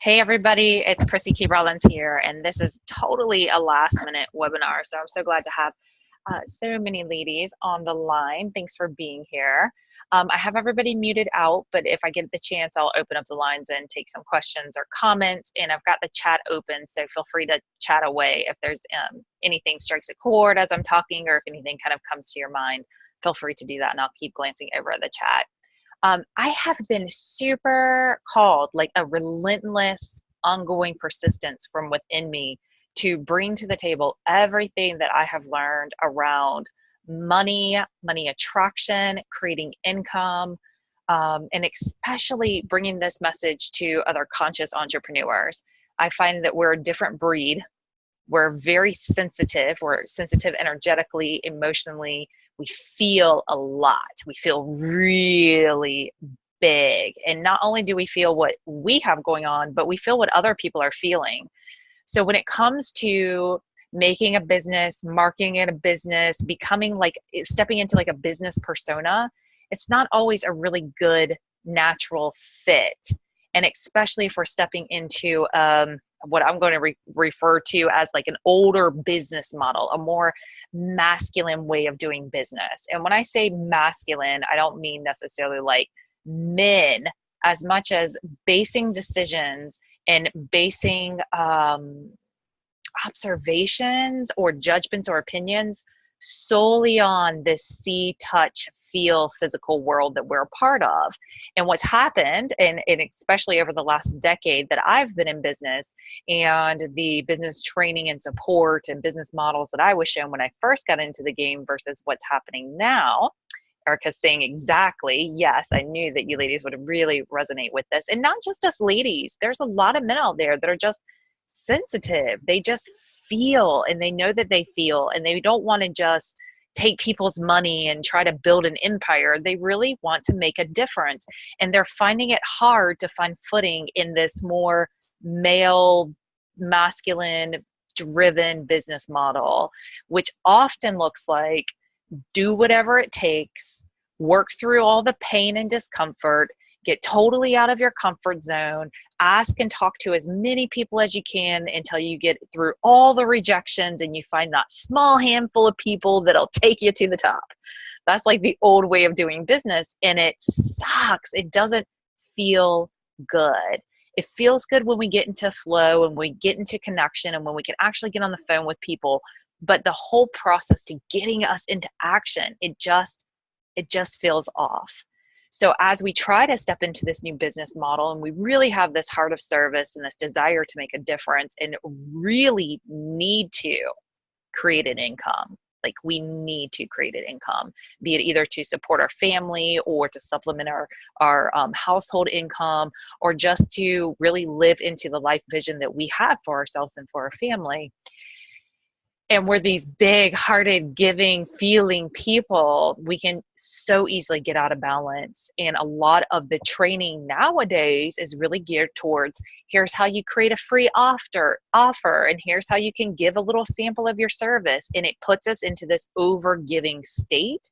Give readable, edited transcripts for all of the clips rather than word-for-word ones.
Hey everybody, it's Chrissy Key Rollins here, and this is totally a last minute webinar. So I'm so glad to have so many ladies on the line. Thanks for being here. I have everybody muted out, but if I get the chance, I'll open up the lines and take some questions or comments. And I've got the chat open, so feel free to chat away if there's anything strikes a chord as I'm talking, or if anything kind of comes to your mind. Feel free to do that, and I'll keep glancing over the chat. I have been super called, like a relentless, ongoing persistence from within me to bring to the table everything that I have learned around money, money attraction, creating income, and especially bringing this message to other conscious entrepreneurs. I find that we're a different breed. We're very sensitive. We're sensitive energetically, emotionally. We feel a lot. We feel really big. And not only do we feel what we have going on, but we feel what other people are feeling. So when it comes to making a business, marketing in a business, becoming like stepping into like a business persona, it's not always a really good natural fit. And especially if we're stepping into what I'm going to refer to as like an older business model, a more masculine way of doing business. And when I say masculine, I don't mean necessarily like men, as much as basing decisions and basing observations or judgments or opinions solely on this see, touch, feel, physical world that we're a part of. And what's happened, and especially over the last decade that I've been in business, and the business training and support and business models that I was shown when I first got into the game versus what's happening now. Erica's saying exactly, yes, I knew that you ladies would really resonate with this. And not just us ladies, there's a lot of men out there that are just sensitive. They just feel, and they know that they feel, and they don't want to just take people's money and try to build an empire. They really want to make a difference. And they're finding it hard to find footing in this more male, masculine driven business model, which often looks like do whatever it takes, work through all the pain and discomfort, get totally out of your comfort zone, ask and talk to as many people as you can until you get through all the rejections and you find that small handful of people that'll take you to the top. That's like the old way of doing business, and it sucks. It doesn't feel good. It feels good when we get into flow and we get into connection and when we can actually get on the phone with people. But the whole process to getting us into action, it just feels off. So as we try to step into this new business model, and we really have this heart of service and this desire to make a difference and really need to create an income, like we need to create an income, be it either to support our family or to supplement our household income, or just to really live into the life vision that we have for ourselves and for our family. And we're these big-hearted, giving, feeling people, we can so easily get out of balance. And a lot of the training nowadays is really geared towards, here's how you create a free offer, and here's how you can give a little sample of your service. And it puts us into this over-giving state.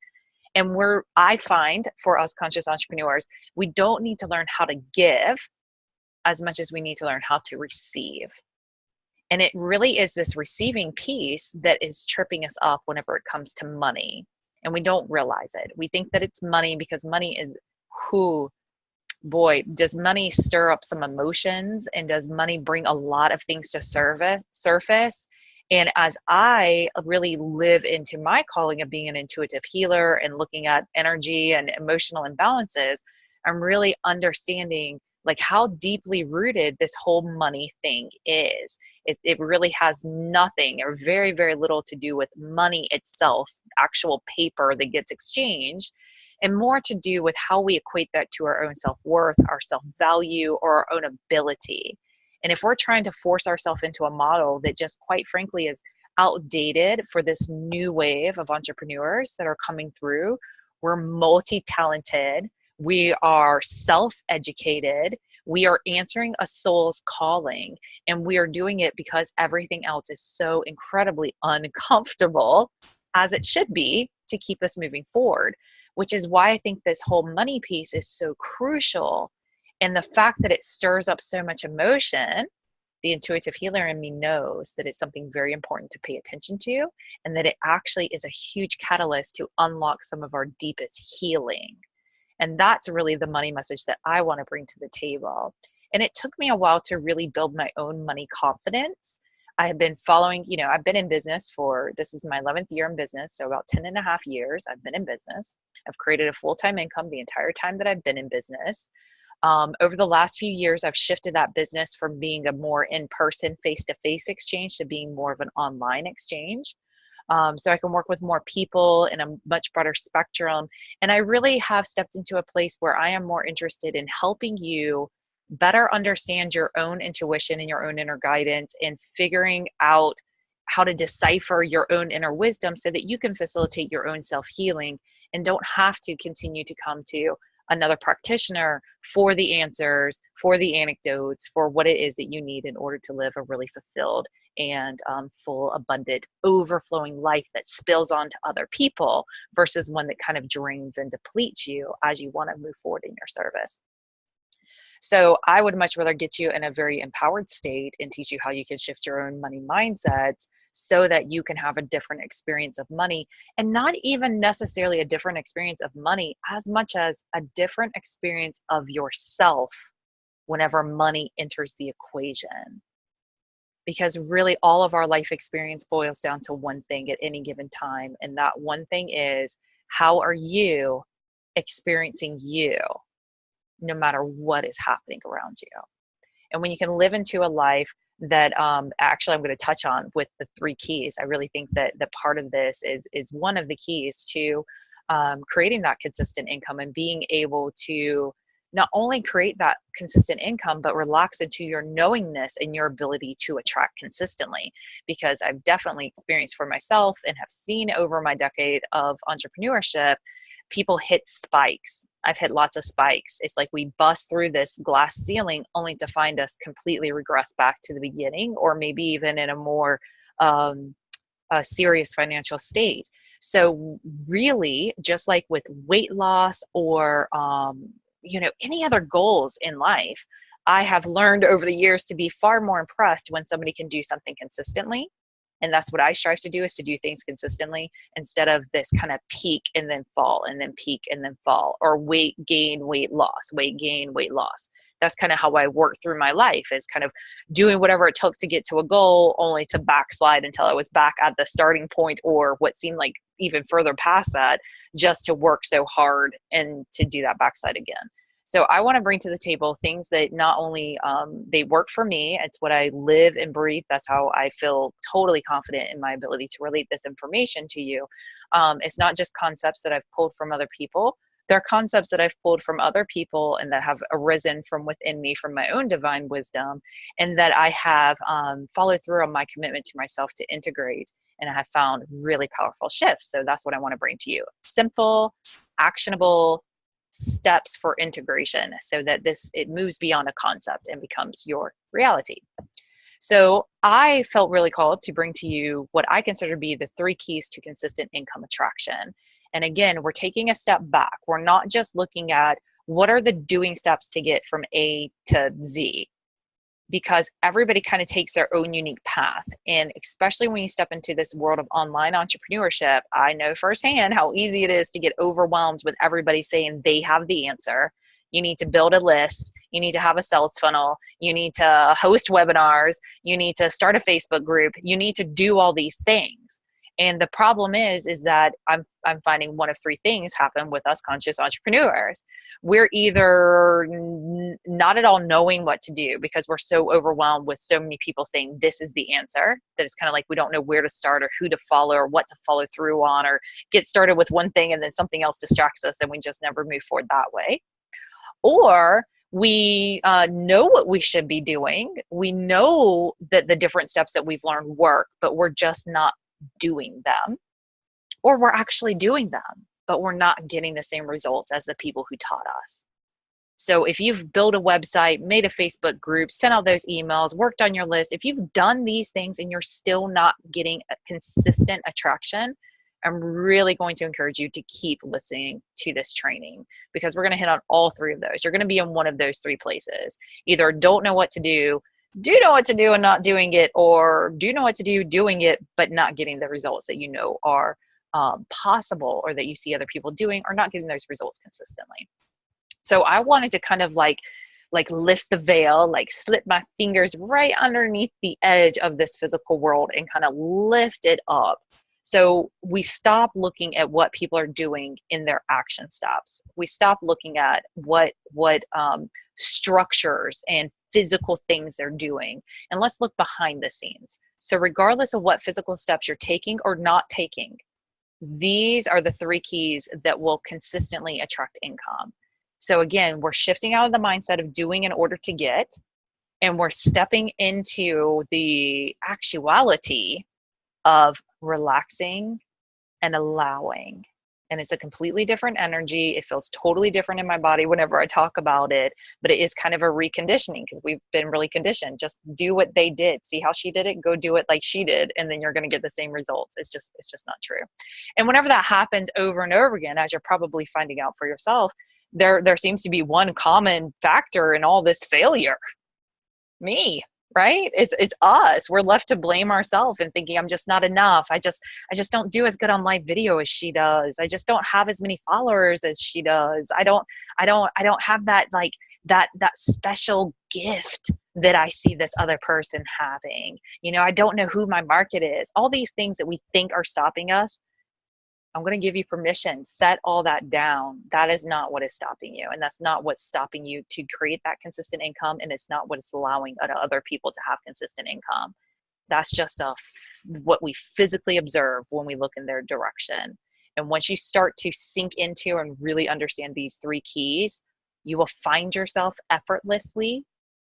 And I find for us conscious entrepreneurs, we don't need to learn how to give as much as we need to learn how to receive. And it really is this receiving piece that is tripping us up whenever it comes to money. And we don't realize it. We think that it's money because money is boy, does money stir up some emotions, and does money bring a lot of things to surface. And as I really live into my calling of being an intuitive healer and looking at energy and emotional imbalances, I'm really understanding like how deeply rooted this whole money thing is. It really has nothing or very, very little to do with money itself, actual paper that gets exchanged, and more to do with how we equate that to our own self-worth, our self-value, or our own ability. And if we're trying to force ourselves into a model that just quite frankly is outdated for this new wave of entrepreneurs that are coming through, we're multi-talented, we are self-educated, we are answering a soul's calling, and we are doing it because everything else is so incredibly uncomfortable, as it should be, to keep us moving forward, which is why I think this whole money piece is so crucial. And the fact that it stirs up so much emotion, the intuitive healer in me knows that it's something very important to pay attention to, and that it actually is a huge catalyst to unlock some of our deepest healing. And that's really the money message that I want to bring to the table. And it took me a while to really build my own money confidence. I have been following, I've been in business this is my 11th year in business. So about 10 and a half years I've been in business. I've created a full-time income the entire time that I've been in business. Over the last few years, I've shifted that business from being a more in-person, face-to-face exchange to being more of an online exchange. So I can work with more people in a much broader spectrum. And I really have stepped into a place where I am more interested in helping you better understand your own intuition and your own inner guidance, and figuring out how to decipher your own inner wisdom so that you can facilitate your own self-healing and don't have to continue to come to another practitioner for the answers, for the anecdotes, for what it is that you need in order to live a really fulfilled and full, abundant, overflowing life that spills on to other people, versus one that kind of drains and depletes you as you want to move forward in your service. So I would much rather get you in a very empowered state and teach you how you can shift your own money mindsets so that you can have a different experience of money, and not even necessarily a different experience of money as much as a different experience of yourself whenever money enters the equation. Because really all of our life experience boils down to one thing at any given time. And that one thing is, how are you experiencing you, no matter what is happening around you? And when you can live into a life that actually I'm going to touch on with the 3 keys, I really think that the part of this is one of the keys to creating that consistent income and being able to not only create that consistent income, but relax into your knowingness and your ability to attract consistently. Because I've definitely experienced for myself and have seen over my decade of entrepreneurship, people hit spikes. I've hit lots of spikes. It's like we bust through this glass ceiling only to find us completely regress back to the beginning, or maybe even in a more serious financial state. So really, just like with weight loss or any other goals in life, I have learned over the years to be far more impressed when somebody can do something consistently. And that's what I strive to do, is to do things consistently instead of this kind of peak and then fall and then peak and then fall, or weight gain, weight loss, weight gain, weight loss. That's kind of how I work through my life, is kind of doing whatever it took to get to a goal, only to backslide until I was back at the starting point, or what seemed like even further past that, just to work so hard and to do that backslide again. So I want to bring to the table things that not only they work for me, it's what I live and breathe. That's how I feel totally confident in my ability to relate this information to you. It's not just concepts that I've pulled from other people. They're concepts that I've pulled from other people and that have arisen from within me, from my own divine wisdom, and that I have followed through on my commitment to myself to integrate. And I have found really powerful shifts. So that's what I want to bring to you. Simple, actionable steps for integration, so that it moves beyond a concept and becomes your reality. So I felt really called to bring to you what I consider to be the 3 keys to consistent income attraction. And again, we're taking a step back. We're not just looking at what are the doing steps to get from A to Z, because everybody kind of takes their own unique path. And especially when you step into this world of online entrepreneurship, I know firsthand how easy it is to get overwhelmed with everybody saying they have the answer. You need to build a list. You need to have a sales funnel. You need to host webinars. You need to start a Facebook group. You need to do all these things. And the problem is that I'm finding one of 3 things happen with us conscious entrepreneurs. We're either not at all knowing what to do because we're so overwhelmed with so many people saying this is the answer, that it's kind of like we don't know where to start or who to follow or what to follow through on, or get started with one thing and then something else distracts us and we just never move forward that way. Or we know what we should be doing. We know that the different steps that we've learned work, but we're just not doing them. Or we're actually doing them, but we're not getting the same results as the people who taught us. So if you've built a website, made a Facebook group, sent out those emails, worked on your list, if you've done these things and you're still not getting a consistent attraction, I'm really going to encourage you to keep listening to this training, because we're going to hit on all three of those. You're going to be in one of those three places. Either don't know what to do know what to do and not doing it, or do know what to do, doing it, but not getting the results that you know are possible, or that you see other people doing, or not getting those results consistently. So I wanted to kind of like lift the veil, like slip my fingers right underneath the edge of this physical world and kind of lift it up. So we stop looking at what people are doing in their action steps. We stop looking at what structures and physical things they're doing, and let's look behind the scenes. So regardless of what physical steps you're taking or not taking, these are the three keys that will consistently attract income. So again, we're shifting out of the mindset of doing in order to get, and we're stepping into the actuality of relaxing and allowing. And it's a completely different energy. It feels totally different in my body whenever I talk about it, but it is kind of a reconditioning, because we've been really conditioned. Just do what they did. See how she did it? Go do it like she did, and then you're going to get the same results. It's just not true. And whenever that happens over and over again, as you're probably finding out for yourself, there seems to be one common factor in all this failure. Me. Right? It's us. We're left to blame ourselves and thinking, I'm just not enough. I just don't do as good on live video as she does. I just don't have as many followers as she does. I don't have that, like that special gift that I see this other person having. You know, I don't know who my market is. All these things that we think are stopping us, I'm going to give you permission. Set all that down. That is not what is stopping you. And that's not what's stopping you to create that consistent income. And it's not what is allowing other people to have consistent income. That's just what we physically observe when we look in their direction. And once you start to sink into and really understand these three keys, you will find yourself effortlessly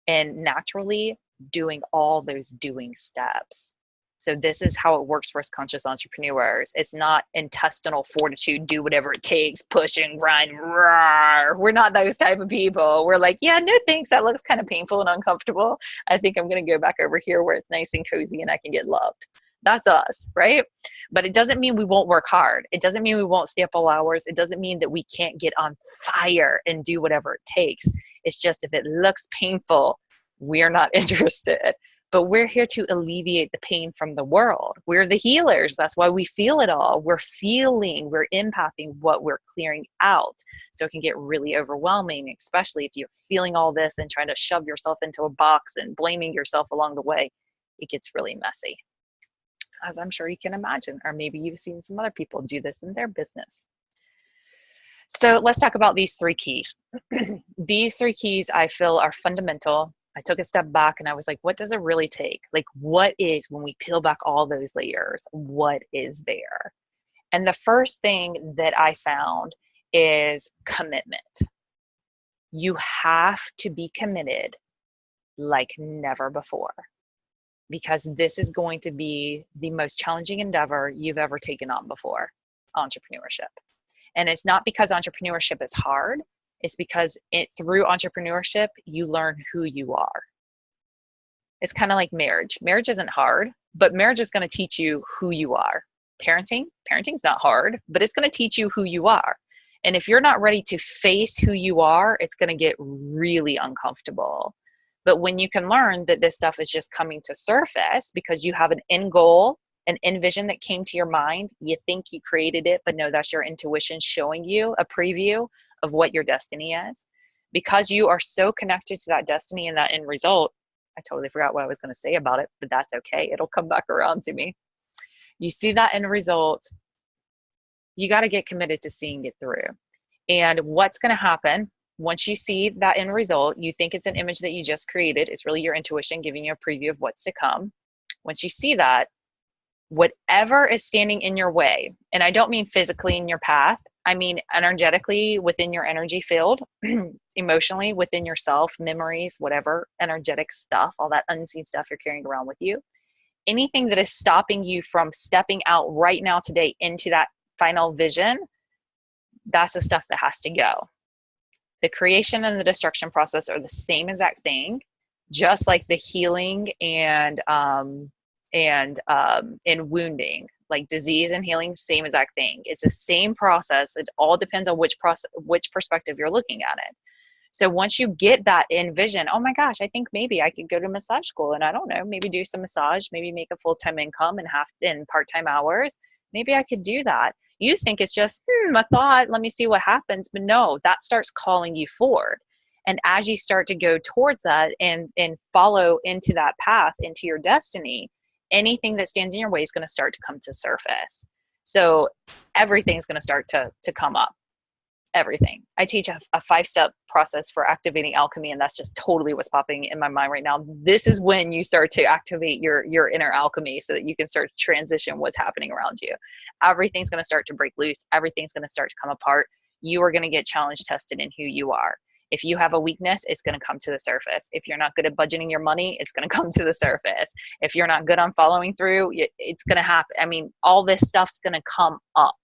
and naturally doing all those doing steps. So this is how it works for us conscious entrepreneurs. It's not intestinal fortitude, do whatever it takes, push and grind, roar. We're not those type of people. We're like, yeah, no thanks. That looks kind of painful and uncomfortable. I think I'm going to go back over here where it's nice and cozy and I can get loved. That's us, right? But it doesn't mean we won't work hard. It doesn't mean we won't stay up all hours. It doesn't mean that we can't get on fire and do whatever it takes. It's just if it looks painful, we're not interested. But we're here to alleviate the pain from the world. We're the healers. That's why we feel it all. We're empathing what we're clearing out. So it can get really overwhelming, especially if you're feeling all this and trying to shove yourself into a box and blaming yourself along the way. It gets really messy, as I'm sure you can imagine. Or maybe you've seen some other people do this in their business. So let's talk about these three keys. These three keys I feel are fundamental. I took a step back and I was like, what does it really take? Like, what is, when we peel back all those layers, what is there? And the first thing that I found is commitment. You have to be committed like never before, because this is going to be the most challenging endeavor you've ever taken on before, entrepreneurship. And it's not because entrepreneurship is hard. It's because through entrepreneurship, you learn who you are. It's kind of like marriage. Marriage isn't hard, but marriage is going to teach you who you are. Parenting's not hard, but it's going to teach you who you are. And if you're not ready to face who you are, it's going to get really uncomfortable. But when you can learn that this stuff is just coming to surface because you have an end goal, an end vision that came to your mind, you think you created it, but no, that's your intuition showing you a preview of what your destiny is. Because you are so connected to that destiny and that end result, I totally forgot what I was going to say about it, but that's okay. It'll come back around to me. You see that end result, you got to get committed to seeing it through. And what's going to happen once you see that end result, you think it's an image that you just created. It's really your intuition giving you a preview of what's to come. Once you see that, whatever is standing in your way, and I don't mean physically in your path, I mean energetically within your energy field, emotionally within yourself, memories, whatever, energetic stuff, all that unseen stuff you're carrying around with you. Anything that is stopping you from stepping out right now today into that final vision, that's the stuff that has to go. The creation and the destruction process are the same exact thing, just like the healing and wounding. Like disease and healing, same exact thing. It's the same process. It all depends on which perspective you're looking at it. So once you get that in vision, oh my gosh, I think maybe I could go to massage school and I don't know, maybe do some massage, maybe make a full-time income and half in part-time hours. Maybe I could do that. You think it's just a thought, let me see what happens. But no, that starts calling you forward. And as you start to go towards that and follow into that path, into your destiny, anything that stands in your way is going to start to come to surface. So everything's going to start to come up. Everything. I teach a 5-step process for activating alchemy, and that's just totally what's popping in my mind right now. This is when you start to activate your inner alchemy so that you can start to transition what's happening around you. Everything's going to start to break loose. Everything's going to start to come apart. You are going to get challenge tested in who you are. If you have a weakness, it's going to come to the surface. If you're not good at budgeting your money, it's going to come to the surface. If you're not good on following through, it's going to happen. I mean, all this stuff's going to come up.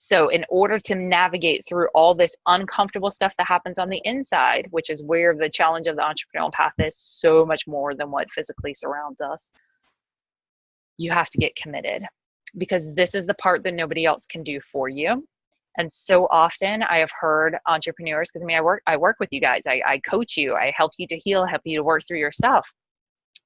So in order to navigate through all this uncomfortable stuff that happens on the inside, which is where the challenge of the entrepreneurial path is so much more than what physically surrounds us, you have to get committed, because this is the part that nobody else can do for you. And so often I have heard entrepreneurs, because I work with you guys, I coach you, I help you to heal, help you to work through your stuff.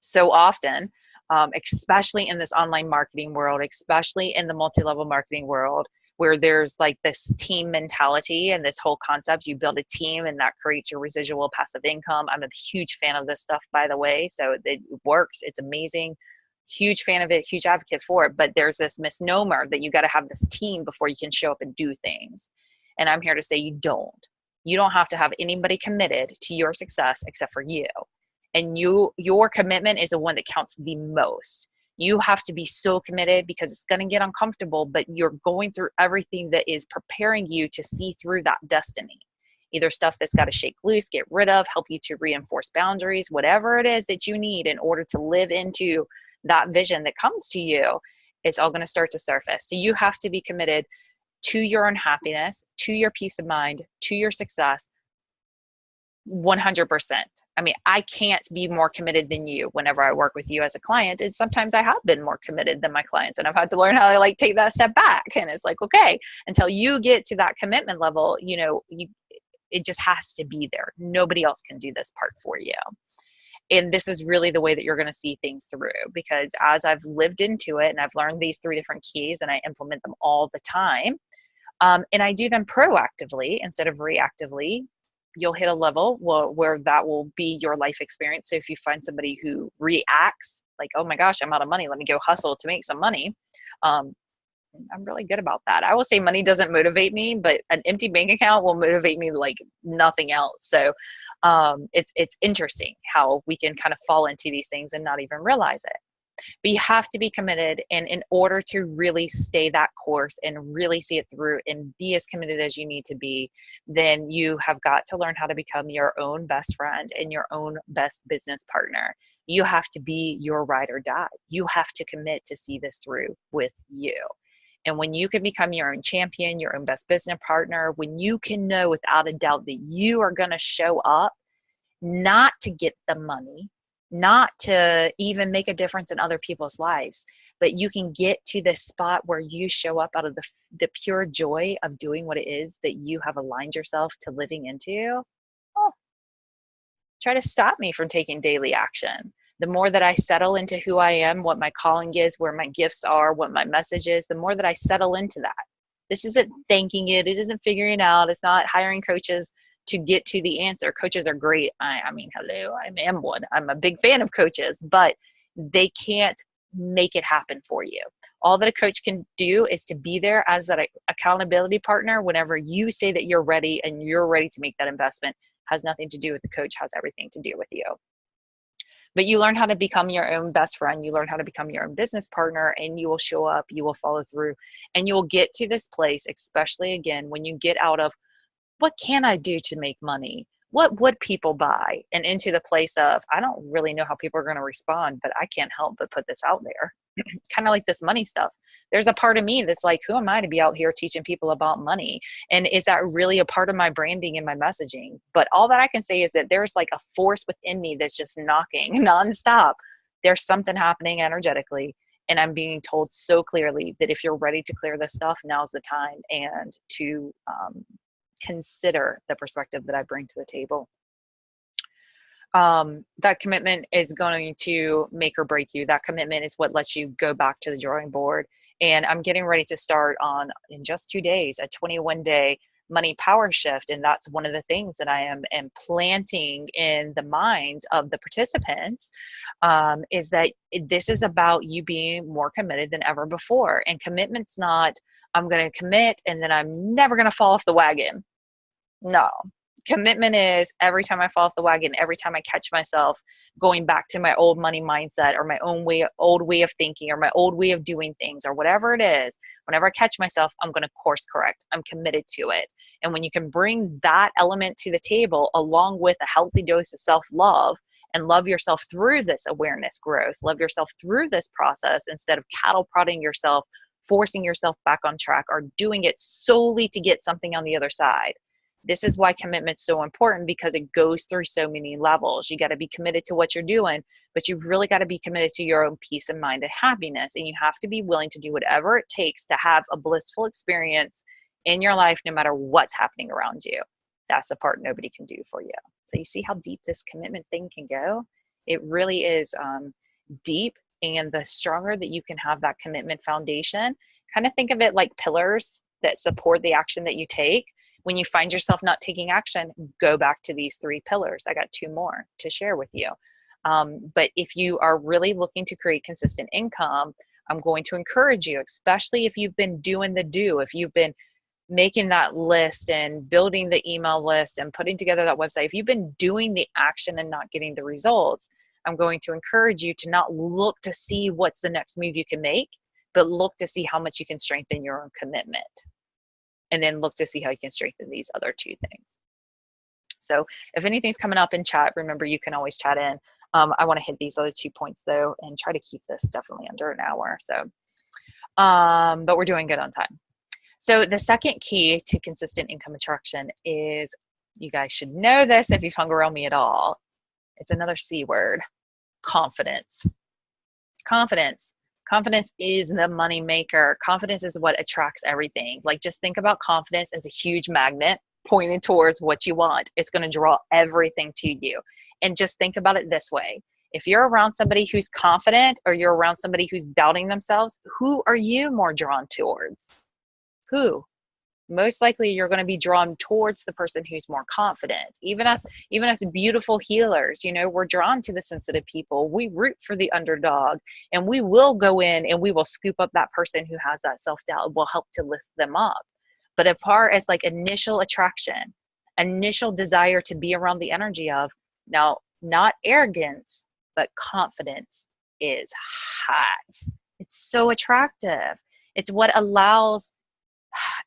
So often, especially in this online marketing world, especially in the multi-level marketing world, where there's like this team mentality and this whole concept, you build a team and that creates your residual passive income. I'm a huge fan of this stuff, by the way. So it works. It's amazing. Huge fan of it, huge advocate for it. But there's this misnomer that you got to have this team before you can show up and do things. And I'm here to say you don't. You don't have to have anybody committed to your success except for you. And your commitment is the one that counts the most. You have to be so committed because it's going to get uncomfortable, but you're going through everything that is preparing you to see through that destiny. Either stuff that's got to shake loose, get rid of, help you to reinforce boundaries, whatever it is that you need in order to live into that vision that comes to you, it's all going to start to surface. So you have to be committed to your own happiness, to your peace of mind, to your success, 100%. I mean, I can't be more committed than you whenever I work with you as a client. And sometimes I have been more committed than my clients, and I've had to learn how to take that step back. And it's like, okay, until you get to that commitment level, it just has to be there. Nobody else can do this part for you. And this is really the way that you're going to see things through, because as I've lived into it and I've learned these 3 different keys and I implement them all the time, and I do them proactively instead of reactively, you'll hit a level where that will be your life experience. So if you find somebody who reacts like, oh my gosh, I'm out of money, let me go hustle to make some money. I'm really good about that. I will say money doesn't motivate me, but an empty bank account will motivate me like nothing else. So it's interesting how we can kind of fall into these things and not even realize it. But you have to be committed, and in order to really stay that course and really see it through and be as committed as you need to be, then you have got to learn how to become your own best friend and your own best business partner. You have to be your ride or die. You have to commit to see this through with you. And when you can become your own champion, your own best business partner, when you can know without a doubt that you are going to show up not to get the money, not to even make a difference in other people's lives, but you can get to this spot where you show up out of the pure joy of doing what it is that you have aligned yourself to living into. Try to stop me from taking daily action. The more that I settle into who I am, what my calling is, where my gifts are, what my message is, the more that I settle into that. This isn't thanking it. It isn't figuring out. It's not hiring coaches to get to the answer. Coaches are great. I mean, hello, I am one. I'm a big fan of coaches, but they can't make it happen for you. All that a coach can do is to be there as that accountability partner whenever you say that you're ready and you're ready to make that investment. Has nothing to do with the coach, has everything to do with you. But you learn how to become your own best friend. You learn how to become your own business partner, and you will show up, you will follow through, and you will get to this place, especially again, when you get out of what can I do to make money? What would people buy? And into the place of, I don't really know how people are going to respond, but I can't help but put this out there. It's kind of like this money stuff. There's a part of me that's like, who am I to be out here teaching people about money? And is that really a part of my branding and my messaging? But all that I can say is that there's like a force within me that's just knocking nonstop. There's something happening energetically. And I'm being told so clearly that if you're ready to clear this stuff, now's the time, and to consider the perspective that I bring to the table. That commitment is going to make or break you. That commitment is what lets you go back to the drawing board. And I'm getting ready to start on, in just 2 days, a 21-day money power shift. And that's one of the things that I am planting in the minds of the participants, is that this is about you being more committed than ever before. And commitment's not, I'm going to commit and then I'm never going to fall off the wagon. No. Commitment is every time I fall off the wagon, every time I catch myself going back to my old money mindset, or my old way of thinking, or my old way of doing things, or whatever it is, whenever I catch myself, I'm going to course correct. I'm committed to it. And when you can bring that element to the table, along with a healthy dose of self-love, and love yourself through this awareness growth, love yourself through this process, instead of cattle prodding yourself, forcing yourself back on track, or doing it solely to get something on the other side. This is why commitment's so important, because it goes through so many levels. You got to be committed to what you're doing, but you've really got to be committed to your own peace of mind and happiness. And you have to be willing to do whatever it takes to have a blissful experience in your life, no matter what's happening around you. That's the part nobody can do for you. So you see how deep this commitment thing can go? It really is deep. And the stronger that you can have that commitment foundation, kind of think of it like pillars that support the action that you take. When you find yourself not taking action, go back to these 3 pillars. I got 2 more to share with you. But if you are really looking to create consistent income, I'm going to encourage you, especially if you've been doing the do, if you've been making that list and building the email list and putting together that website, if you've been doing the action and not getting the results, I'm going to encourage you to not look to see what's the next move you can make, but look to see how much you can strengthen your own commitment. And then look to see how you can strengthen these other 2 things. So if anything's coming up in chat, remember you can always chat in. I want to hit these other 2 points though, and try to keep this definitely under an hour. So, but we're doing good on time. So the second key to consistent income attraction is, you guys should know this if you've hung around me at all. It's another C word: confidence. Confidence. Confidence is the money maker. Confidence is what attracts everything. Like, just think about confidence as a huge magnet pointing towards what you want. It's going to draw everything to you. And just think about it this way. If you're around somebody who's confident, or you're around somebody who's doubting themselves, who are you more drawn towards? Who? Most likely you're going to be drawn towards the person who's more confident. Even as beautiful healers, you know, we're drawn to the sensitive people. We root for the underdog, and we will go in and we will scoop up that person who has that self-doubt. We'll help to lift them up. But as far as like initial attraction, initial desire to be around the energy of, now, not arrogance, but confidence is hot. It's so attractive. It's what allows,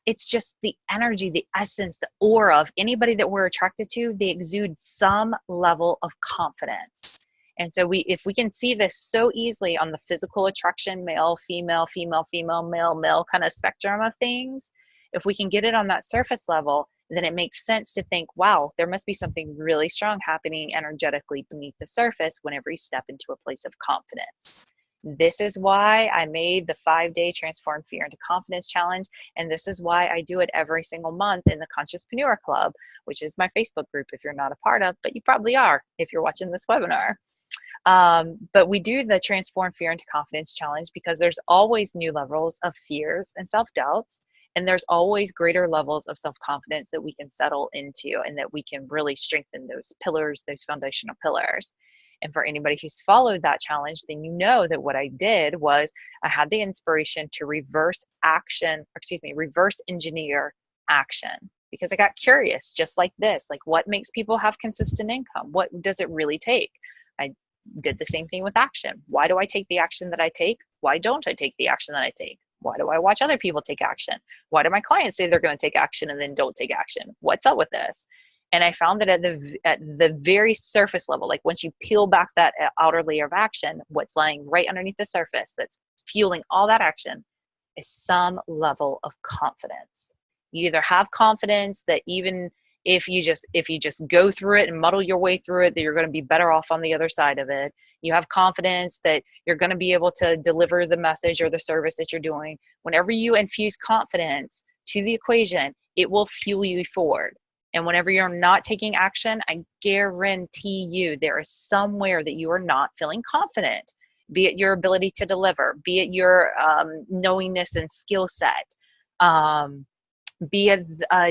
it's just the energy, the essence, the aura of anybody that we're attracted to. They exude some level of confidence. And so if we can see this so easily on the physical attraction, male, female, female, female, male, male kind of spectrum of things, if we can get it on that surface level, then it makes sense to think, wow, there must be something really strong happening energetically beneath the surface whenever you step into a place of confidence. This is why I made the 5-day Transform Fear into Confidence Challenge. And this is why I do it every single month in the Consciouspreneur Club, which is my Facebook group if you're not a part of, but you probably are if you're watching this webinar. But we do the Transform Fear into Confidence Challenge because there's always new levels of fears and self-doubts. And there's always greater levels of self-confidence that we can settle into, and that we can really strengthen those pillars, those foundational pillars. And for anybody who's followed that challenge, then you know that what I did was I had the inspiration to reverse engineer action, because I got curious, just like this, like, what makes people have consistent income? What does it really take? I did the same thing with action. Why do I take the action that I take? Why don't I take the action that I take? Why do I watch other people take action? Why do my clients say they're going to take action and then don't take action? What's up with this? And I found that at the very surface level, like once you peel back that outer layer of action, what's lying right underneath the surface that's fueling all that action is some level of confidence. You either have confidence that even if you just go through it and muddle your way through it, that you're going to be better off on the other side of it. You have confidence that you're going to be able to deliver the message or the service that you're doing. Whenever you infuse confidence to the equation, it will fuel you forward. And whenever you're not taking action, I guarantee you there is somewhere that you are not feeling confident, be it your ability to deliver, be it your knowingness and skill set, be it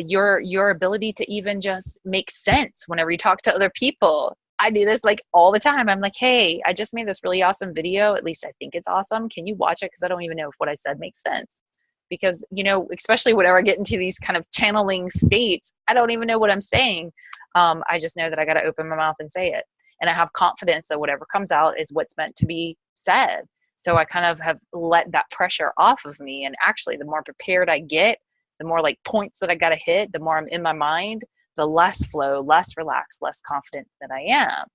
your ability to even just make sense whenever you talk to other people. I do this like all the time. I'm like, hey, I just made this really awesome video. At least I think it's awesome. Can you watch it? Because I don't even know if what I said makes sense. Because, you know, especially whenever I get into these kind of channeling states, I don't even know what I'm saying. I just know that I got to open my mouth and say it. And I have confidence that whatever comes out is what's meant to be said. So I kind of have let that pressure off of me. And actually, the more prepared I get, the more like points that I got to hit, the more I'm in my mind, the less flow, less relaxed, less confident that I am.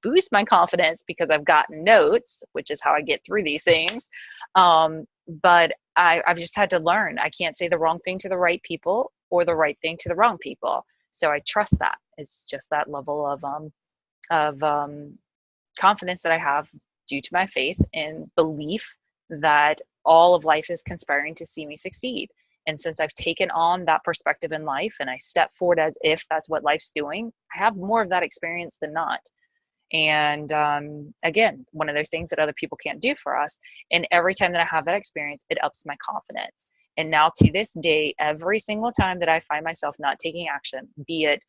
Boost my confidence because I've gotten notes, which is how I get through these things. But I've just had to learn. I can't say the wrong thing to the right people or the right thing to the wrong people. So I trust that. It's just that level of confidence that I have due to my faith and belief that all of life is conspiring to see me succeed. And since I've taken on that perspective in life and I step forward as if that's what life's doing, I have more of that experience than not. And again, one of those things that other people can't do for us. And every time that I have that experience, it ups my confidence. And now to this day, every single time that I find myself not taking action, be it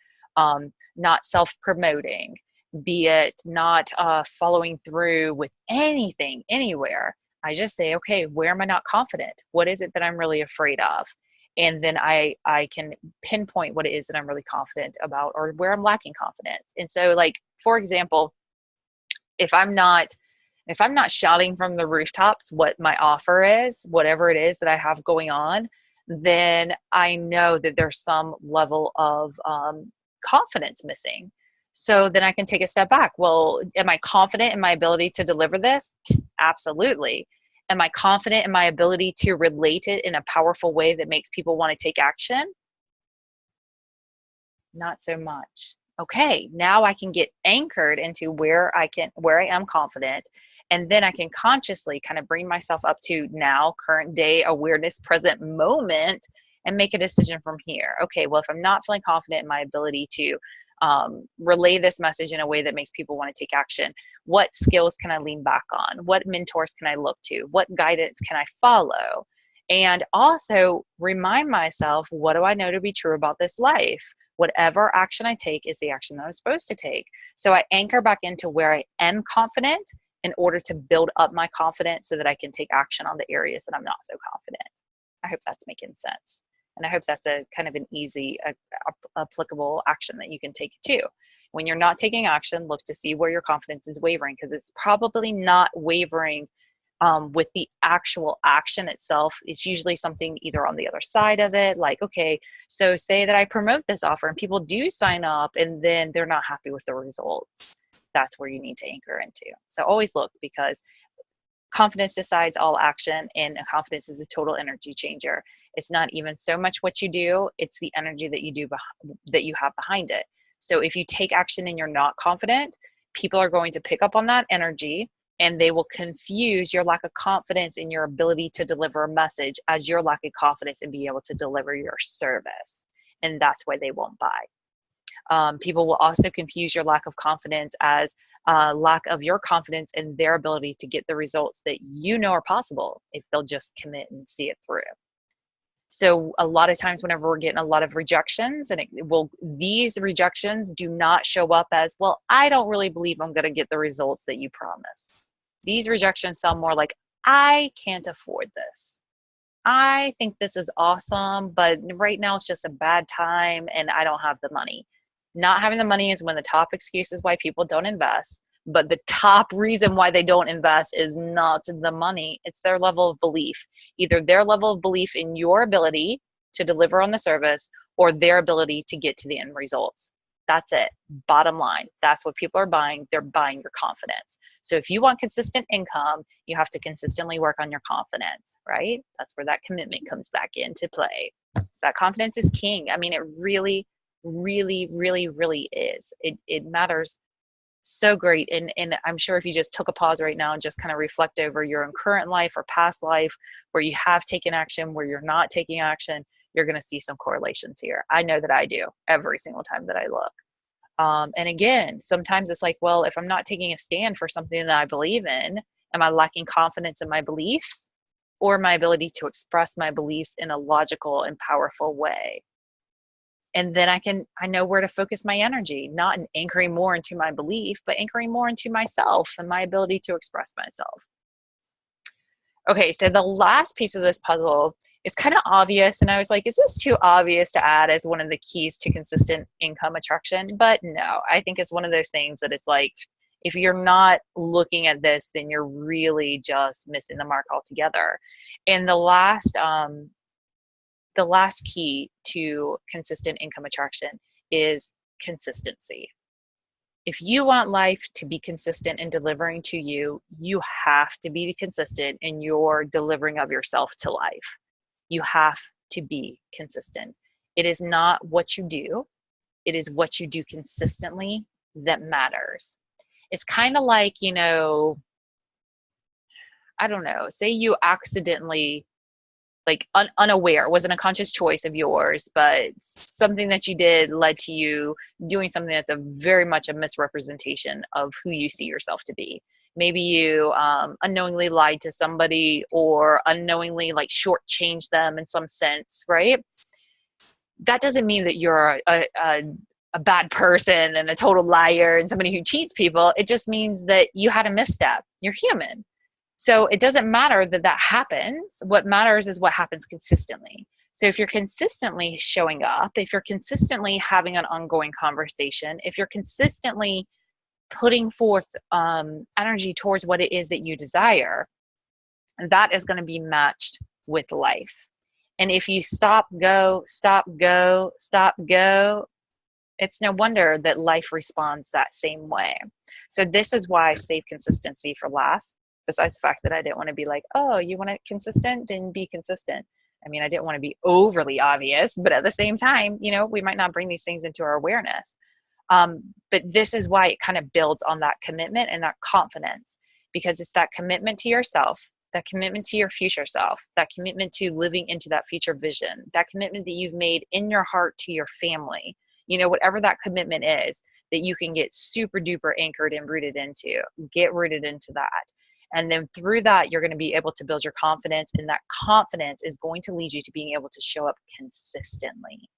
not self-promoting, be it not following through with anything, anywhere, I just say, okay, where am I not confident? What is it that I'm really afraid of? And then I can pinpoint what it is that I'm really confident about or where I'm lacking confidence. And so, like, for example, if I'm not shouting from the rooftops what my offer is, whatever it is that I have going on, then I know that there's some level of confidence missing. So then I can take a step back. Well, am I confident in my ability to deliver this? Absolutely. Am I confident in my ability to relate it in a powerful way that makes people want to take action? Not so much. Okay, now I can get anchored into where I am confident, and then I can consciously kind of bring myself up to now, current day awareness, present moment, and make a decision from here. Okay, well, if I'm not feeling confident in my ability to relay this message in a way that makes people want to take action, what skills can I lean back on? What mentors can I look to? What guidance can I follow? And also remind myself, what do I know to be true about this life? Whatever action I take is the action that I'm supposed to take. So I anchor back into where I am confident in order to build up my confidence so that I can take action on the areas that I'm not so confident. I hope that's making sense. And I hope that's a kind of an easy, applicable action that you can take too. When you're not taking action, look to see where your confidence is wavering, because it's probably not wavering with the actual action itself. It's usually something either on the other side of it, like, okay, so say that I promote this offer and people do sign up and then they're not happy with the results. That's where you need to anchor into. So always look, because confidence decides all action, and confidence is a total energy changer. It's not even so much what you do, it's the energy that you do that you have behind it. So if you take action and you're not confident, people are going to pick up on that energy, and they will confuse your lack of confidence in your ability to deliver a message as your lack of confidence in being able to deliver your service. And that's why they won't buy. People will also confuse your lack of confidence as lack of your confidence in their ability to get the results that you know are possible if they'll just commit and see it through. So a lot of times whenever we're getting a lot of rejections, and these rejections do not show up as, well, I don't really believe I'm going to get the results that you promise. These rejections sound more like, I can't afford this. I think this is awesome, but right now it's just a bad time and I don't have the money. Not having the money is one of the top excuses why people don't invest. But the top reason why they don't invest is not the money. It's their level of belief. Either their level of belief in your ability to deliver on the service or their ability to get to the end results. That's it. Bottom line. That's what people are buying. They're buying your confidence. So if you want consistent income, you have to consistently work on your confidence, right? That's where that commitment comes back into play. So that confidence is king. I mean, it really, really, really, really is. It matters so great. And I'm sure if you just took a pause right now and just kind of reflect over your own current life or past life where you have taken action, where you're not taking action, you're going to see some correlations here. I know that I do every single time that I look. And again, sometimes it's like, well, if I'm not taking a stand for something that I believe in, am I lacking confidence in my beliefs or my ability to express my beliefs in a logical and powerful way? And then I know where to focus my energy, not in anchoring more into my belief, but anchoring more into myself and my ability to express myself. Okay, so the last piece of this puzzle is kind of obvious, and I was like, is this too obvious to add as one of the keys to consistent income attraction? But no, I think it's one of those things that it's like, if you're not looking at this, then you're really just missing the mark altogether. And the last key to consistent income attraction is consistency. If you want life to be consistent in delivering to you, you have to be consistent in your delivering of yourself to life. You have to be consistent. It is not what you do, it is what you do consistently that matters. It's kind of like, I don't know, say you accidentally, like unaware, it wasn't a conscious choice of yours, but something that you did led to you doing something that's a very much a misrepresentation of who you see yourself to be. Maybe you unknowingly lied to somebody or unknowingly like shortchanged them in some sense, right? That doesn't mean that you're a bad person and a total liar and somebody who cheats people. It just means that you had a misstep. You're human. So it doesn't matter that that happens. What matters is what happens consistently. So if you're consistently showing up, if you're consistently having an ongoing conversation, if you're consistently putting forth energy towards what it is that you desire, that is going to be matched with life. And if you stop, go, stop, go, stop, go, it's no wonder that life responds that same way. So this is why I save consistency for last. Besides the fact that I didn't want to be like, oh, you want it consistent, then be consistent. I mean, I didn't want to be overly obvious, but at the same time, we might not bring these things into our awareness. But this is why it kind of builds on that commitment and that confidence, because it's that commitment to yourself, that commitment to your future self, that commitment to living into that future vision, that commitment that you've made in your heart to your family, whatever that commitment is, that you can get super duper anchored and rooted into, get rooted into that. And then through that, you're going to be able to build your confidence, and that confidence is going to lead you to being able to show up consistently.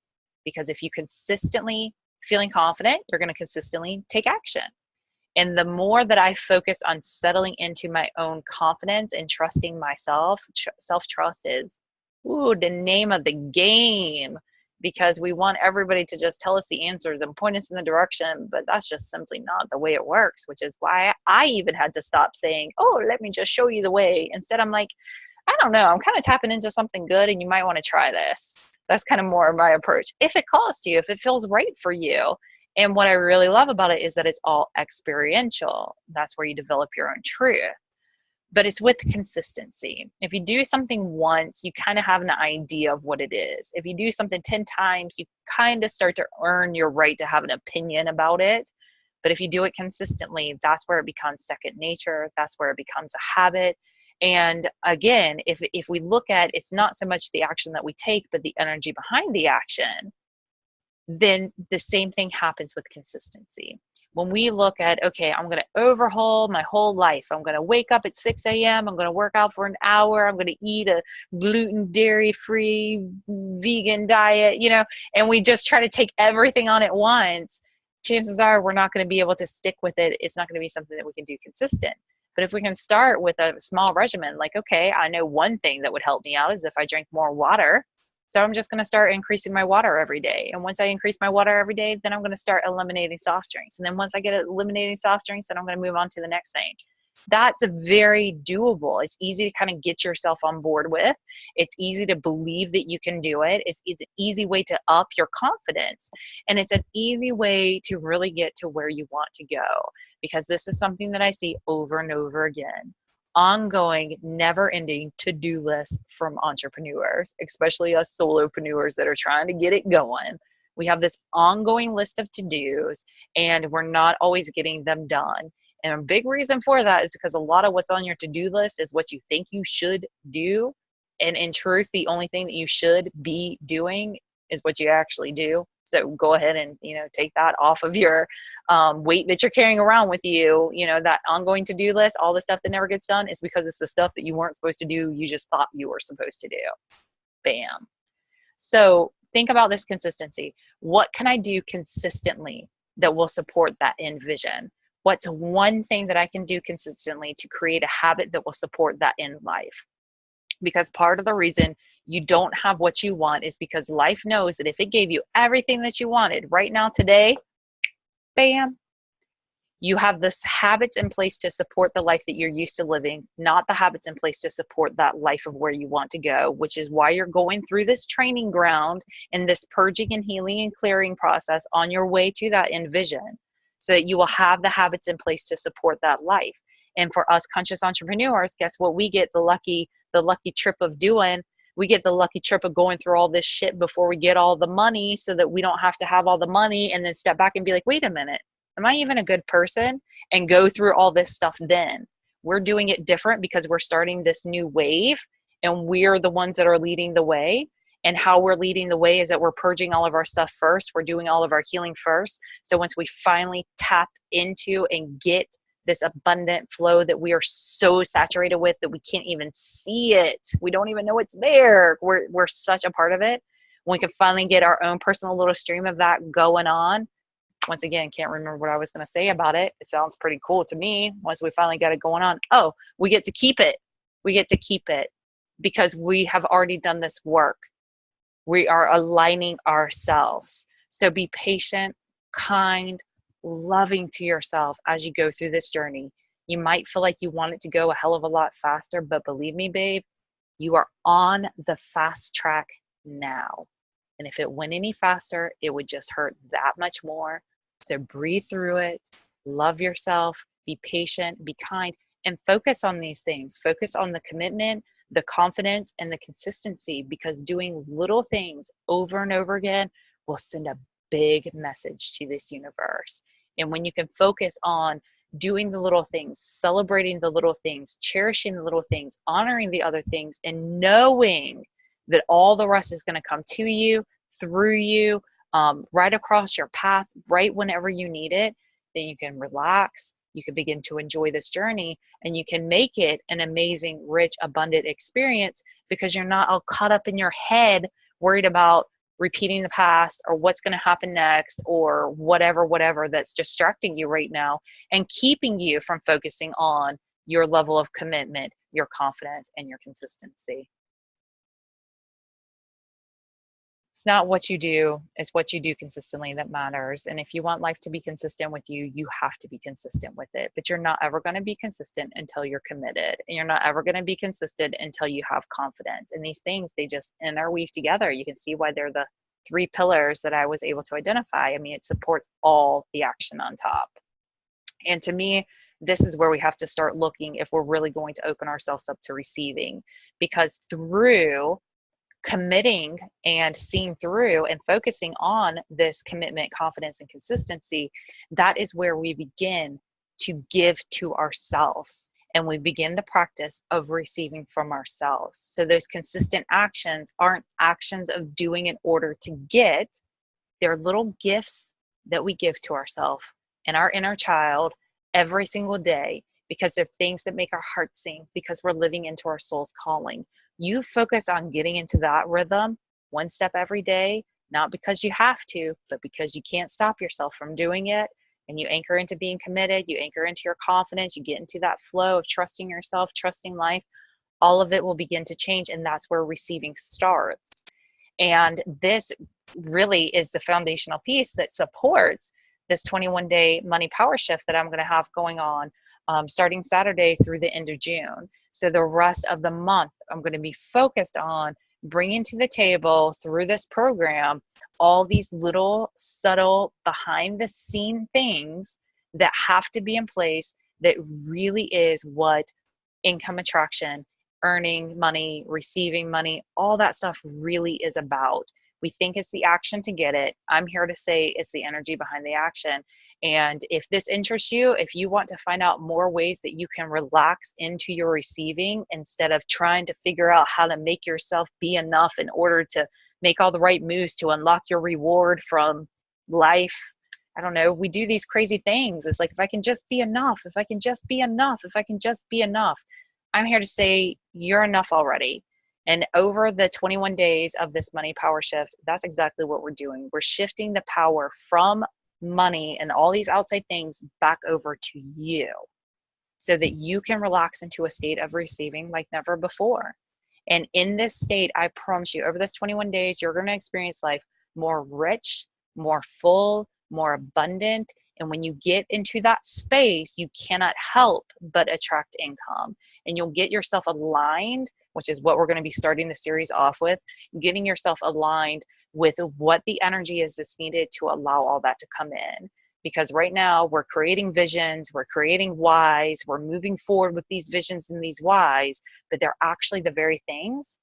Because if you consistently feeling confident, you're going to consistently take action. And the more that I focus on settling into my own confidence and trusting myself, self-trust is the name of the game, because we want everybody to just tell us the answers and point us in the direction, but that's just simply not the way it works, which is why I even had to stop saying, oh, let me just show you the way. Instead, I'm like, I don't know, I'm kind of tapping into something good and you might want to try this. That's kind of more of my approach. If it calls to you, if it feels right for you. And what I really love about it is that it's all experiential. That's where you develop your own truth. But it's with consistency. If you do something once, you kind of have an idea of what it is. If you do something 10 times, you kind of start to earn your right to have an opinion about it. But if you do it consistently, that's where it becomes second nature. That's where it becomes a habit. And again, if we look at, it's not so much the action that we take, but the energy behind the action, then the same thing happens with consistency. When we look at, okay, I'm going to overhaul my whole life. I'm going to wake up at 6 a.m. I'm going to work out for an hour. I'm going to eat a gluten, dairy-free, vegan diet, and we just try to take everything on at once. Chances are we're not going to be able to stick with it. It's not going to be something that we can do consistent. But if we can start with a small regimen, like, okay, I know one thing that would help me out is if I drink more water. So I'm just going to start increasing my water every day. And once I increase my water every day, then I'm going to start eliminating soft drinks. And then once I get eliminating soft drinks, then I'm going to move on to the next thing. That's a very doable. It's easy to kind of get yourself on board with. It's easy to believe that you can do it. It's an easy way to up your confidence. And it's an easy way to really get to where you want to go. Because this is something that I see over and over again. Ongoing, never-ending to-do lists from entrepreneurs, especially us solopreneurs that are trying to get it going. We have this ongoing list of to-dos, and we're not always getting them done. And a big reason for that is because a lot of what's on your to-do list is what you think you should do. And in truth, the only thing that you should be doing is what you actually do. So go ahead and, take that off of your weight that you're carrying around with you. That ongoing to-do list, all the stuff that never gets done is because it's the stuff that you weren't supposed to do. You just thought you were supposed to do. Bam. So think about this consistency. What can I do consistently that will support that end vision? What's one thing that I can do consistently to create a habit that will support that end life? Because part of the reason you don't have what you want is because life knows that if it gave you everything that you wanted right now, today, bam, you have the habits in place to support the life that you're used to living, not the habits in place to support that life of where you want to go, which is why you're going through this training ground and this purging and healing and clearing process on your way to that end vision, so that you will have the habits in place to support that life. And for us conscious entrepreneurs, guess what? We get the lucky trip of doing. We get the lucky trip of going through all this shit before we get all the money, so that we don't have to have all the money and then step back and be like, wait a minute, am I even a good person? And go through all this stuff then. We're doing it different because we're starting this new wave, and we're the ones that are leading the way. And how we're leading the way is that we're purging all of our stuff first. We're doing all of our healing first. So once we finally tap into and get this abundant flow that we are so saturated with that we can't even see it, we don't even know it's there, we're such a part of it. When we can finally get our own personal little stream of that going on, once again, can't remember what I was going to say about it. It sounds pretty cool to me. Once we finally got it going on, we get to keep it. We get to keep it because we have already done this work. We are aligning ourselves. So be patient, kind, loving to yourself as you go through this journey. You might feel like you want it to go a hell of a lot faster, but believe me, babe, you are on the fast track now. And if it went any faster, it would just hurt that much more. So breathe through it, love yourself, be patient, be kind, and focus on these things. Focus on the commitment, the confidence, and the consistency, because doing little things over and over again will send a big message to this universe. And when you can focus on doing the little things, celebrating the little things, cherishing the little things, honoring the other things, and knowing that all the rest is going to come to you, through you, right across your path, right whenever you need it, then you can relax, you can begin to enjoy this journey, and you can make it an amazing, rich, abundant experience, because you're not all caught up in your head worried about repeating the past or what's going to happen next or whatever that's distracting you right now and keeping you from focusing on your level of commitment, your confidence, and your consistency. It's not what you do, it's what you do consistently that matters. And if you want life to be consistent with you, you have to be consistent with it. But you're not ever going to be consistent until you're committed. And you're not ever going to be consistent until you have confidence. And these things, they just interweave together. You can see why they're the 3 pillars that I was able to identify. I mean, it supports all the action on top. And to me, this is where we have to start looking if we're really going to open ourselves up to receiving. Because through committing and seeing through and focusing on this commitment, confidence, and consistency, that is where we begin to give to ourselves, and we begin the practice of receiving from ourselves. So those consistent actions aren't actions of doing in order to get. They're little gifts that we give to ourselves and our inner child every single day, because they're things that make our heart sing, because we're living into our soul's calling. You focus on getting into that rhythm one step every day, not because you have to, but because you can't stop yourself from doing it. And you anchor into being committed, you anchor into your confidence, you get into that flow of trusting yourself, trusting life. All of it will begin to change, and that's where receiving starts. And this really is the foundational piece that supports this 21-day money power shift that I'm going to have going on starting Saturday through the end of June. So the rest of the month, I'm going to be focused on bringing to the table through this program all these little subtle behind the scene things that have to be in place, that really is what income attraction, earning money, receiving money, all that stuff really is about. We think it's the action to get it. I'm here to say it's the energy behind the action. And if this interests you, if you want to find out more ways that you can relax into your receiving instead of trying to figure out how to make yourself be enough in order to make all the right moves to unlock your reward from life. I don't know. We do these crazy things. It's like, if I can just be enough, if I can just be enough, if I can just be enough. I'm here to say you're enough already. And over the 21 days of this money power shift, that's exactly what we're doing. We're shifting the power from money and all these outside things back over to you so that you can relax into a state of receiving like never before. And in this state, I promise you, over this 21 days, you're going to experience life more rich, more full, more abundant. And when you get into that space, you cannot help but attract income. And you'll get yourself aligned, which is what we're going to be starting the series off with, getting yourself aligned with what the energy is that's needed to allow all that to come in. Because right now we're creating visions, we're creating whys, we're moving forward with these visions and these whys, but they're actually the very things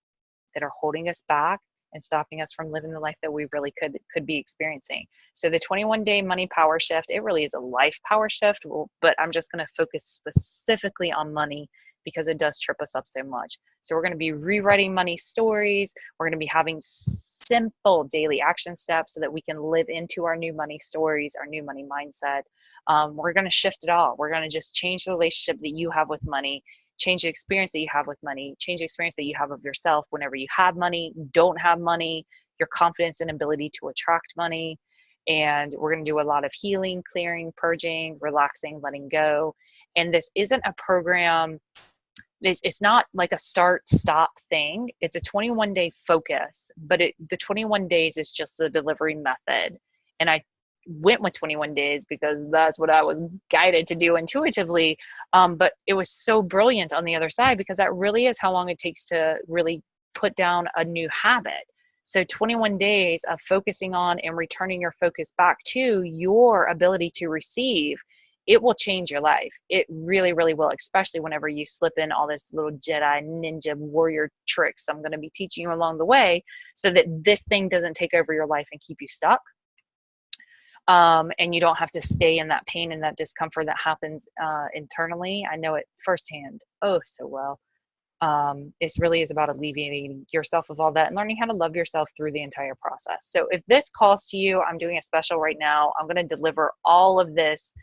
that are holding us back and stopping us from living the life that we really could be experiencing. So the 21-day money power shift, it really is a life power shift, but I'm just going to focus specifically on money because it does trip us up so much. So we're going to be rewriting money stories. We're going to be having simple daily action steps so that we can live into our new money stories, our new money mindset. We're going to shift it all. We're going to just change the relationship that you have with money, change the experience that you have with money, change the experience that you have of yourself whenever you have money, don't have money, your confidence and ability to attract money. And we're going to do a lot of healing, clearing, purging, relaxing, letting go. And this isn't a program. It's not like a start-stop thing. It's a 21-day focus, but the 21 days is just the delivery method. And I went with 21 days because that's what I was guided to do intuitively. But it was so brilliant on the other side because that really is how long it takes to really put down a new habit. So 21 days of focusing on and returning your focus back to your ability to receive, it will change your life. It really, really will, especially whenever you slip in all this little Jedi ninja warrior tricks I'm going to be teaching you along the way so that this thing doesn't take over your life and keep you stuck. And you don't have to stay in that pain and that discomfort that happens internally. I know it firsthand, oh, so well. It really is about alleviating yourself of all that and learning how to love yourself through the entire process. So if this calls to you, I'm doing a special right now. I'm going to deliver all of this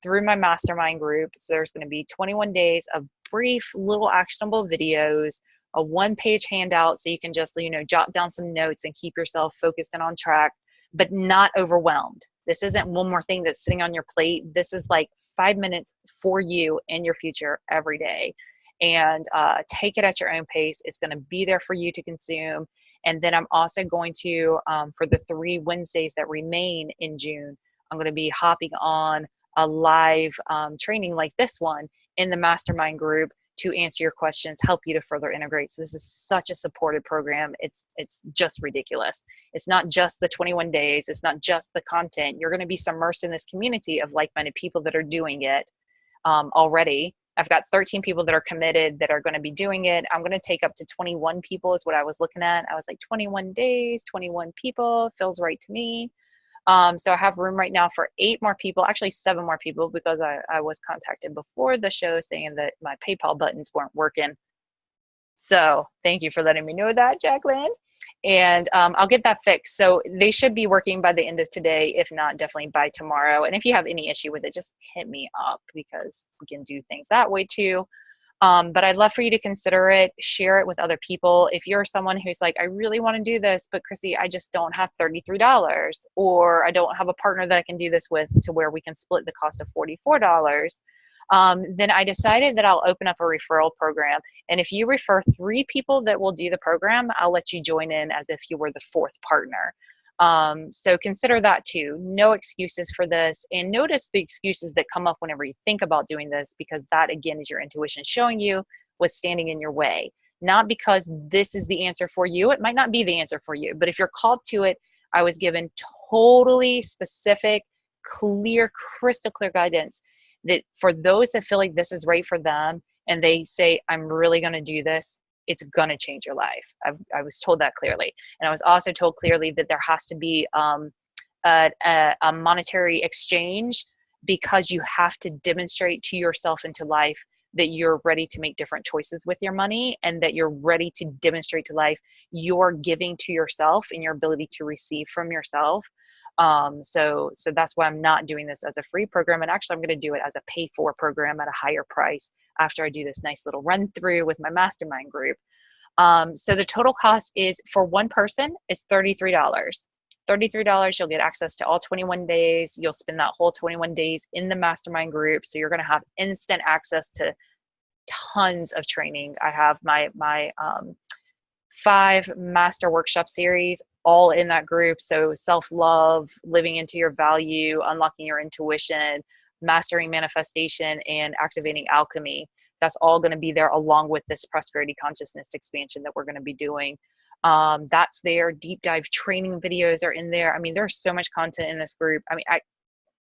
through my mastermind group. So there's going to be 21 days of brief little actionable videos, a one-page handout so you can just, jot down some notes and keep yourself focused and on track, but not overwhelmed. This isn't one more thing that's sitting on your plate. This is like 5 minutes for you and your future every day. And take it at your own pace. It's going to be there for you to consume. And then I'm also going to, for the 3 Wednesdays that remain in June, I'm going to be hopping on a live training like this one in the mastermind group to answer your questions, help you to further integrate. So this is such a supported program. It's just ridiculous. It's not just the 21 days. It's not just the content. You're going to be submersed in this community of like-minded people that are doing it already. I've got 13 people that are committed that are going to be doing it. I'm going to take up to 21 people is what I was looking at. I was like, 21 days, 21 people feels right to me. So I have room right now for 8 more people, actually 7 more people, because I was contacted before the show saying that my PayPal buttons weren't working. So thank you for letting me know that, Jacqueline. And I'll get that fixed. So they should be working by the end of today. If not, definitely by tomorrow. And if you have any issue with it, just hit me up because we can do things that way too. But I'd love for you to consider it, share it with other people. If you're someone who's like, I really want to do this, but Chrissy, I just don't have $33, or I don't have a partner that I can do this with to where we can split the cost of $44, then I decided that I'll open up a referral program. And if you refer 3 people that will do the program, I'll let you join in as if you were the 4th partner. So consider that too. No excuses for this. And notice the excuses that come up whenever you think about doing this, because that again is your intuition showing you what's standing in your way. Not because this is the answer for you. It might not be the answer for you, but if you're called to it, I was given totally specific, clear, crystal clear guidance that for those that feel like this is right for them and they say, I'm really going to do this, it's going to change your life. I was told that clearly. And I was also told clearly that there has to be a monetary exchange, because you have to demonstrate to yourself and to life that you're ready to make different choices with your money, and that you're ready to demonstrate to life your giving to yourself and your ability to receive from yourself. So that's why I'm not doing this as a free program. And actually, I'm going to do it as a pay for program at a higher price after I do this nice little run through with my mastermind group. So the total cost is, for one person, is $33. $33, you'll get access to all 21 days. You'll spend that whole 21 days in the mastermind group. So you're going to have instant access to tons of training. I have my 5 master workshop series all in that group. So self-love, living into your value, unlocking your intuition, mastering manifestation, and activating alchemy. That's all going to be there, along with this prosperity consciousness expansion that we're going to be doing. That's there. Deep dive training videos are in there. I mean, there's so much content in this group. I mean,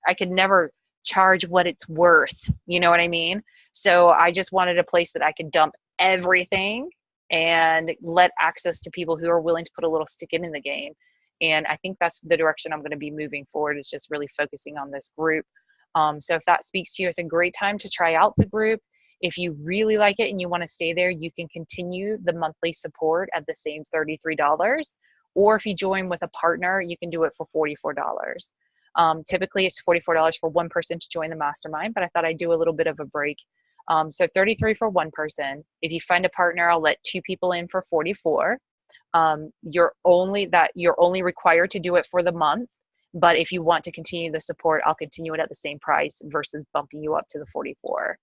I could never charge what it's worth. You know what I mean? So I just wanted a place that I could dump everything and let access to people who are willing to put a little skin in the game. And I think that's the direction I'm going to be moving forward, is just really focusing on this group. So if that speaks to you, it's a great time to try out the group. If you really like it and you want to stay there, you can continue the monthly support at the same $33. Or if you join with a partner, you can do it for $44. Typically, it's $44 for one person to join the mastermind, but I thought I'd do a little bit of a break. So $33 for one person. If you find a partner, I'll let 2 people in for $44. You're only required to do it for the month. But if you want to continue the support, I'll continue it at the same price versus bumping you up to the $44.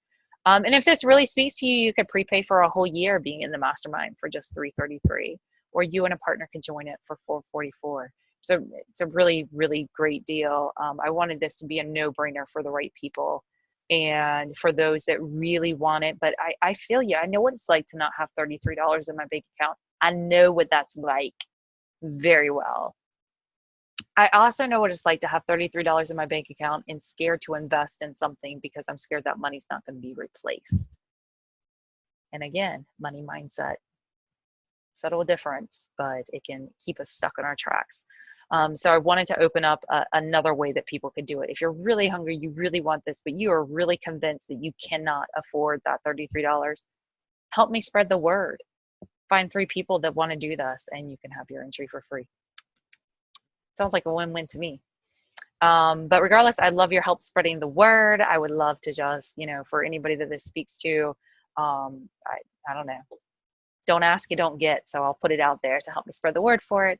And if this really speaks to you, you could prepay for a whole year being in the mastermind for just $333, or you and a partner could join it for $444. So it's a really, really great deal. I wanted this to be a no-brainer for the right people and for those that really want it. But I feel you. I know what it's like to not have $33 in my bank account. I know what that's like very well. I also know what it's like to have $33 in my bank account and scared to invest in something because I'm scared that money's not going to be replaced. And again, money mindset, subtle difference, but it can keep us stuck in our tracks. So I wanted to open up another way that people could do it. If you're really hungry, you really want this, but you are really convinced that you cannot afford that $33, help me spread the word. Find 3 people that want to do this, and you can have your entry for free. Sounds like a win-win to me. But regardless, I'd love your help spreading the word. I would love to just, for anybody that this speaks to, I don't know. Don't ask, you don't get. So I'll put it out there to help me spread the word for it.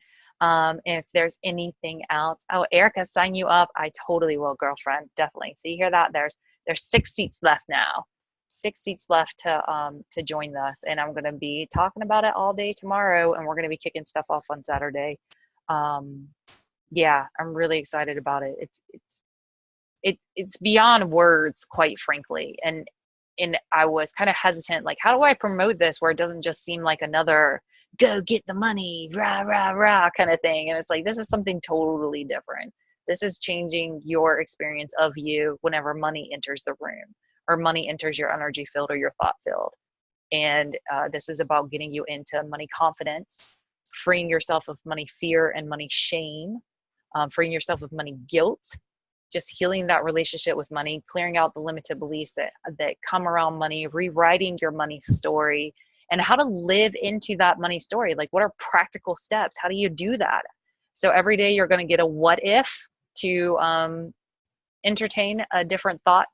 If there's anything else, Erica, sign you up. I totally will, girlfriend. Definitely. So you hear that? There's 6 seats left now. 6 seats left to join us, and I'm going to be talking about it all day tomorrow, and we're going to be kicking stuff off on Saturday. Yeah, I'm really excited about it. It's beyond words, quite frankly. And I was kind of hesitant, like, how do I promote this where it doesn't just seem like another go get the money, rah, rah, rah kind of thing. And it's like, this is something totally different. This is changing your experience of you whenever money enters the room, or money enters your energy field or your thought field. And this is about getting you into money confidence, freeing yourself of money fear and money shame, freeing yourself of money guilt, just healing that relationship with money, clearing out the limited beliefs that come around money, rewriting your money story, and how to live into that money story. Like, what are practical steps? How do you do that? So every day you're going to get a what if to entertain a different thought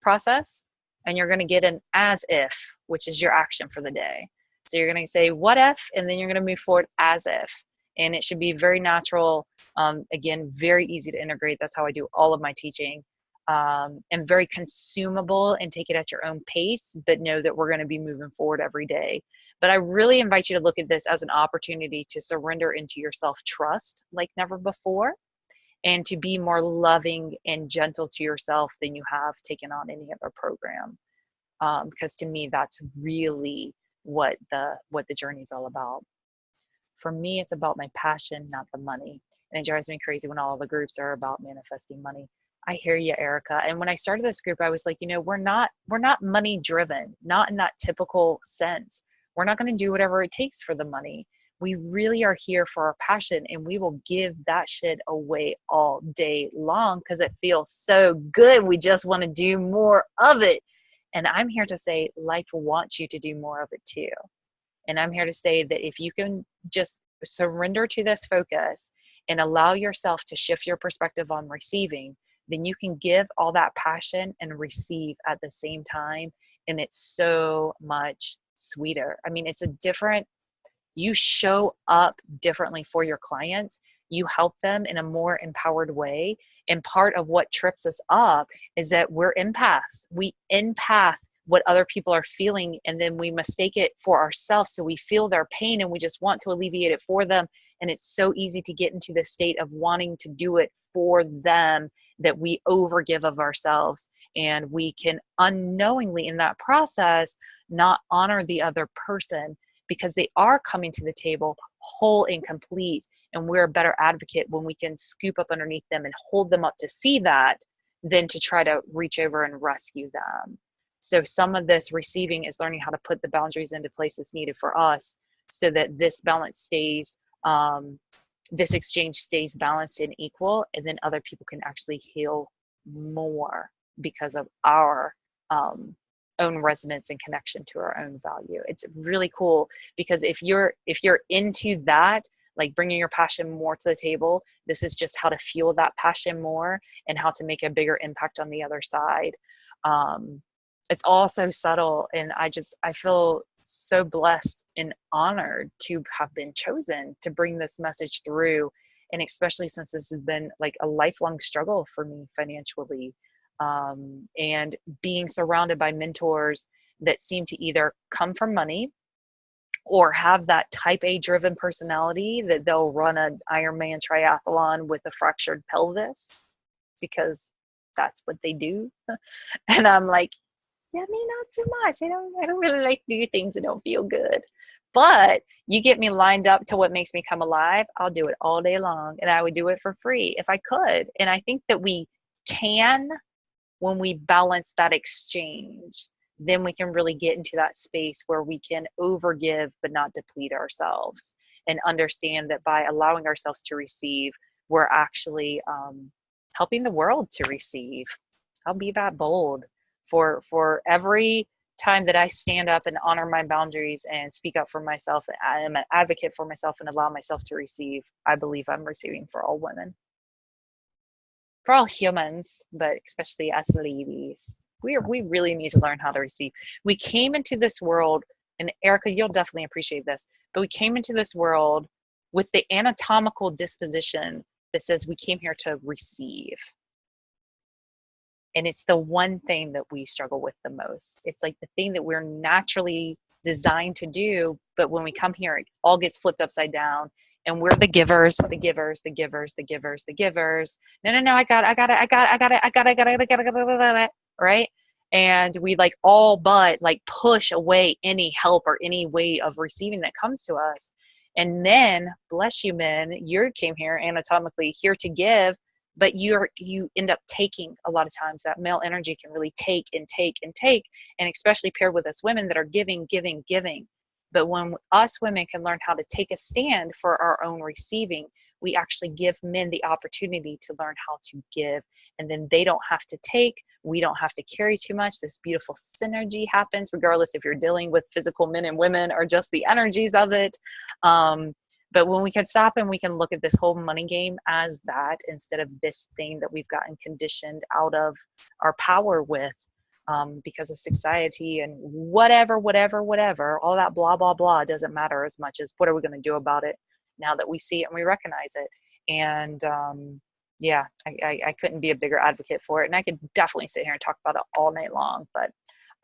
process, and you're going to get an as if, which is your action for the day. So you're going to say what if, and then you're going to move forward as if. And it should be very natural. Again, very easy to integrate. That's how I do all of my teaching. And very consumable, and take it at your own pace, but know that we're going to be moving forward every day. But I really invite you to look at this as an opportunity to surrender into your self-trust like never before, and to be more loving and gentle to yourself than you have taken on any other program. Because to me, that's really what the journey is all about. For me, it's about my passion, not the money. And it drives me crazy when all the groups are about manifesting money. I hear you, Erica. And when I started this group, I was like, we're not money driven, not in that typical sense. We're not going to do whatever it takes for the money. We really are here for our passion, and we will give that shit away all day long because it feels so good. We just want to do more of it. And I'm here to say life wants you to do more of it too. And I'm here to say that if you can just surrender to this focus and allow yourself to shift your perspective on receiving, then you can give all that passion and receive at the same time. And it's so much sweeter. I mean, it's a different, you show up differently for your clients. You help them in a more empowered way. And part of what trips us up is that we're empaths. We empath what other people are feeling, and then we mistake it for ourselves. So we feel their pain and we just want to alleviate it for them. And it's so easy to get into the state of wanting to do it for them that we overgive of ourselves. And we can unknowingly in that process not honor the other person, because they are coming to the table whole and complete. And we're a better advocate when we can scoop up underneath them and hold them up to see that than to try to reach over and rescue them. So some of this receiving is learning how to put the boundaries into places needed for us so that this balance stays, this exchange stays balanced and equal, and then other people can actually heal more because of our own resonance and connection to our own value. It's really cool because if you're into that, like bringing your passion more to the table, this is just how to fuel that passion more and how to make a bigger impact on the other side. It's all so subtle, and I feel so blessed and honored to have been chosen to bring this message through. And especially since this has been like a lifelong struggle for me financially, and being surrounded by mentors that seem to either come from money or have that type A driven personality that they'll run an Ironman triathlon with a fractured pelvis because that's what they do. And I'm like, yeah, me not too much. I don't really like to do things that don't feel good. But you get me lined up to what makes me come alive, I'll do it all day long. And I would do it for free if I could. And I think that we can, when we balance that exchange, then we can really get into that space where we can overgive but not deplete ourselves, and understand that by allowing ourselves to receive, we're actually helping the world to receive. I'll be that bold. For every time that I stand up and honor my boundaries and speak up for myself, I am an advocate for myself and allow myself to receive, I believe I'm receiving for all women, for all humans, but especially us ladies. We really need to learn how to receive. We came into this world, and Erica, you'll definitely appreciate this, but we came into this world with the anatomical disposition that says we came here to receive. And it's the one thing that we struggle with the most. It's like the thing that we're naturally designed to do, but when we come here, it all gets flipped upside down. And we're the givers, the givers, the givers, the givers, the givers. No, I got it, right? And we like all but like push away any help or any way of receiving that comes to us. And then, bless you men, you came here anatomically here to give, but you end up taking a lot of times. That male energy can really take and take and take, and especially paired with us women that are giving. But when us women can learn how to take a stand for our own receiving, we actually give men the opportunity to learn how to give. And then they don't have to take, we don't have to carry too much. This beautiful synergy happens, regardless if you're dealing with physical men and women or just the energies of it. But when we can stop and we can look at this whole money game as that, instead of this thing that we've gotten conditioned out of our power with, because of society and whatever, all that blah, blah, blah doesn't matter as much as what are we going to do about it now that we see it and we recognize it. And yeah, I couldn't be a bigger advocate for it. And I could definitely sit here and talk about it all night long, but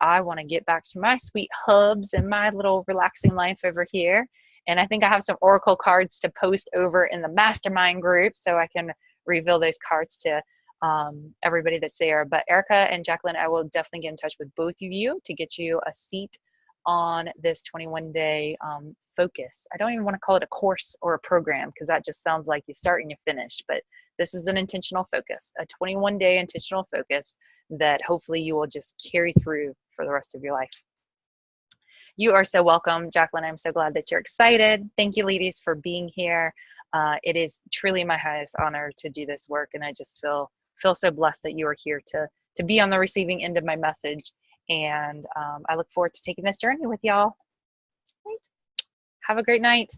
I want to get back to my sweet hubs and my little relaxing life over here. And I think I have some Oracle cards to post over in the mastermind group so I can reveal those cards to everybody that's there. But Erica and Jacqueline, I will definitely get in touch with both of you to get you a seat on this 21-day focus. I don't even want to call it a course or a program because that just sounds like you start and you finish, but this is an intentional focus, a 21-day intentional focus that hopefully you will just carry through for the rest of your life. You are so welcome, Jacqueline. I'm so glad that you're excited. Thank you, ladies, for being here. It is truly my highest honor to do this work, and I just feel so blessed that you are here to be on the receiving end of my message. And I look forward to taking this journey with y'all. Right. Have a great night.